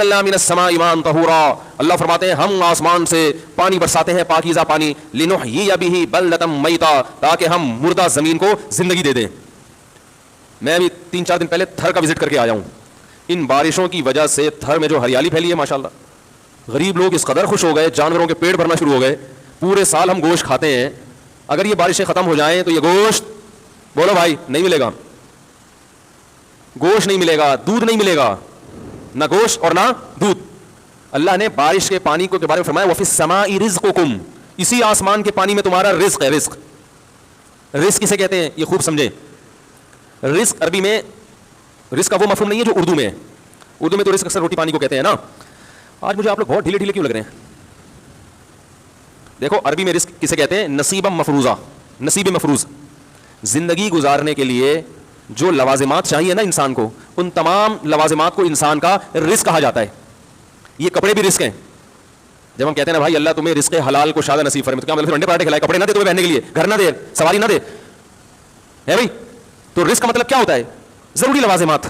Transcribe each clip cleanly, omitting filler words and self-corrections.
اللہ فرماتے ہیں ہم آسمان سے پانی برساتے ہیں پاکیزہ پانی، لنحیی بہ بلدۃ میتا، تاکہ ہم مردہ زمین کو زندگی دے دیں۔ میں ابھی 3-4 دن پہلے تھر کا وزٹ کر کے آیا ہوں۔ ان بارشوں کی وجہ سے تھر میں جو ہریالی پھیلی ہے ماشاءاللہ، غریب لوگ اس قدر خوش ہو گئے، جانوروں کے پیٹ بھرنا شروع ہو گئے۔ پورے سال ہم گوشت کھاتے ہیں، اگر یہ بارشیں ختم ہو جائیں تو یہ گوشت بولو بھائی نہیں ملے گا، گوشت نہیں ملے گا، دودھ نہیں ملے گا، نہ گوشت اور نہ دودھ۔ اللہ نے بارش کے پانی کو کے بارے میں فرمایا وَفِي السَّمَاءِ رِزْقُكُمْ، اسی آسمان کے پانی میں تمہارا رزق ہے۔ رزق، رزق کسے کہتے ہیں یہ خوب سمجھیں۔ رزق عربی میں رزق کا وہ مفہوم نہیں ہے جو اردو میں ہے۔ اردو میں تو رزق اکثر روٹی پانی کو کہتے ہیں نا۔ آج مجھے آپ لوگ بہت ڈھیلے ڈھیلے کیوں لگ رہے ہیں؟ دیکھو عربی میں رزق کسے کہتے ہیں؟ نصیبا مفروضہ، نصیب مفروض۔ زندگی گزارنے کے لیے جو لوازمات چاہیے نا انسان کو، ان تمام لوازمات کو انسان کا رزق کہا جاتا ہے۔ یہ کپڑے بھی رزق ہیں۔ جب ہم کہتے ہیں نا بھائی اللہ تمہیں رزق حلال کو شادہ نصیب فرمائے، تو کیا مطلب انڈے پراٹھے کھلائے، کپڑے نہ دے تمہیں پہننے کے لیے، گھر نہ دے، سواری نہ دے، ہے بھائی؟ تو رزق کا مطلب کیا ہوتا ہے؟ ضروری لوازمات۔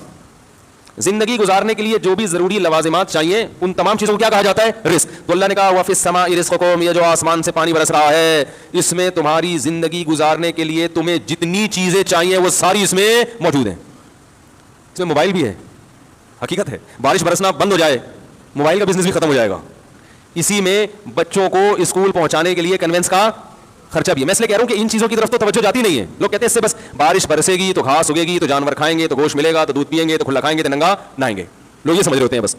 زندگی گزارنے کے لیے جو بھی ضروری لوازمات چاہیے ان تمام چیزوں کو کیا کہا جاتا ہے؟ رزق۔ تو اللہ نے کہا وَفِي السَّمَاءِ رِزْقُكُمْ، یہ جو آسمان سے پانی برس رہا ہے اس میں تمہاری زندگی گزارنے کے لیے تمہیں جتنی چیزیں چاہیے وہ ساری اس میں موجود ہیں۔ اس میں موبائل بھی ہے، حقیقت ہے۔ بارش برسنا بند ہو جائے موبائل کا بزنس بھی ختم ہو جائے گا۔ اسی میں بچوں کو اسکول پہنچانے کے لیے کنوینس کا خرچہ بھی ہے۔ میں اس لیے کہہ رہا ہوں کہ ان چیزوں کی طرف تو توجہ جاتی نہیں ہے۔ لوگ کہتے ہیں اس سے بس بارش برسے گی تو گھاس اگے گی تو جانور کھائیں گے تو گوشت ملے گا تو دودھ پیئیں گے تو کھلا کھائیں گے تو ننگا نہائیں گے، لوگ یہ سمجھ رہے ہوتے ہیں بس۔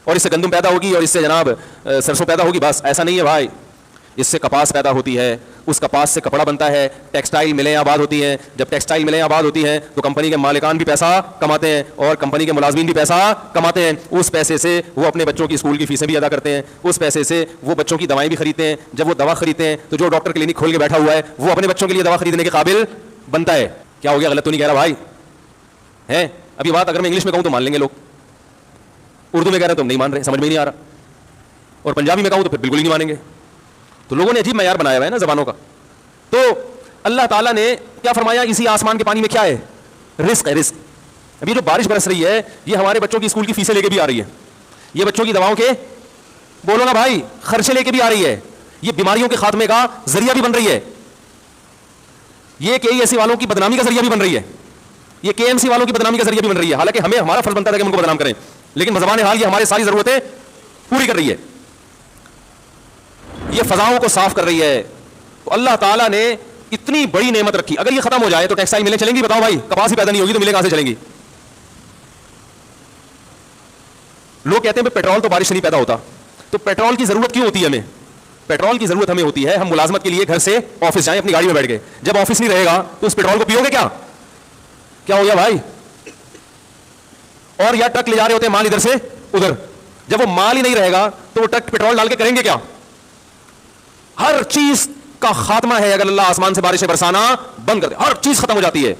اور اس سے گندم پیدا ہوگی اور اس سے جناب سرسوں پیدا ہوگی، بس ایسا نہیں ہے بھائی۔ اس سے کپاس پیدا ہوتی ہے، اس کپاس سے کپڑا بنتا ہے، ٹیکسٹائل ملیں آباد ہوتی ہیں۔ جب ٹیکسٹائل ملیں آباد ہوتی ہیں تو کمپنی کے مالکان بھی پیسہ کماتے ہیں اور کمپنی کے ملازمین بھی پیسہ کماتے ہیں۔ اس پیسے سے وہ اپنے بچوں کی اسکول کی فیسیں بھی ادا کرتے ہیں، اس پیسے سے وہ بچوں کی دوائیں بھی خریدتے ہیں۔ جب وہ دوا خریدتے ہیں تو جو ڈاکٹر کلینک کھول کے بیٹھا ہوا ہے وہ اپنے بچوں کے لیے دوا خریدنے کے قابل بنتا ہے۔ کیا ہو گیا؟ غلط تو نہیں کہہ رہا بھائی؟ ہے ابھی بات اگر میں انگلش میں کہوں تو مان لیں گے لوگ، اردو میں کہہ رہے ہیں تو نہیں مان رہے، سمجھ میں نہیں آ رہا، اور پنجابی میں کہوں تو پھر بالکل ہی نہیں مانیں گے۔ تو لوگوں نے عجیب معیار بنایا ہوا ہے نا زبانوں کا۔ تو اللہ تعالیٰ نے کیا فرمایا؟ اسی آسمان کے پانی میں کیا ہے؟ رزق ہے، رزق۔ اب یہ جو بارش برس رہی ہے یہ ہمارے بچوں کی اسکول کی فیسیں لے کے بھی آ رہی ہے، یہ بچوں کی دواؤں کے بولو نا بھائی خرچے لے کے بھی آ رہی ہے، یہ بیماریوں کے خاتمے کا ذریعہ بھی بن رہی ہے، یہ کے ای ایس سی والوں کی بدنامی کا ذریعہ بھی بن رہی ہے، یہ کے ایم سی والوں کی بدنامی کا ذریعہ بھی بن رہی ہے۔ حالانکہ ہمیں ہمارا فرض بنتا ہے کہ ہم ان کو بدنام کریں، لیکن بزبان حال یہ ہماری ساری ضرورتیں پوری کر رہی ہے، یہ فضاؤں کو صاف کر رہی ہے۔ تو اللہ تعالیٰ نے اتنی بڑی نعمت رکھی، اگر یہ ختم ہو جائے تو ٹیکسٹائل ملیں چلیں گی؟ بتاؤ بھائی، کپاس ہی پیدا نہیں ہوگی تو ملیں کہاں سے چلیں گی؟ لوگ کہتے ہیں پیٹرول تو بارش سے نہیں پیدا ہوتا، تو پیٹرول کی ضرورت کیوں ہوتی ہے ہمیں؟ پیٹرول کی ضرورت ہمیں ہوتی ہے ہم ملازمت کے لیے گھر سے آفس جائیں اپنی گاڑی میں بیٹھ کے، جب آفس نہیں رہے گا تو اس پیٹرول کو پیو گے کیا؟ کیا ہو گیا بھائی؟ اور یا ٹرک لے جا رہے ہوتے ہیں مال ادھر سے ادھر، جب وہ مال ہی نہیں رہے گا تو وہ ٹرک پیٹرول ڈال کے کریں گے کیا؟ ہر چیز کا خاتمہ ہے اگر اللہ آسمان سے بارشیں برسانا بند کر دے، ہر چیز ختم ہو جاتی ہے۔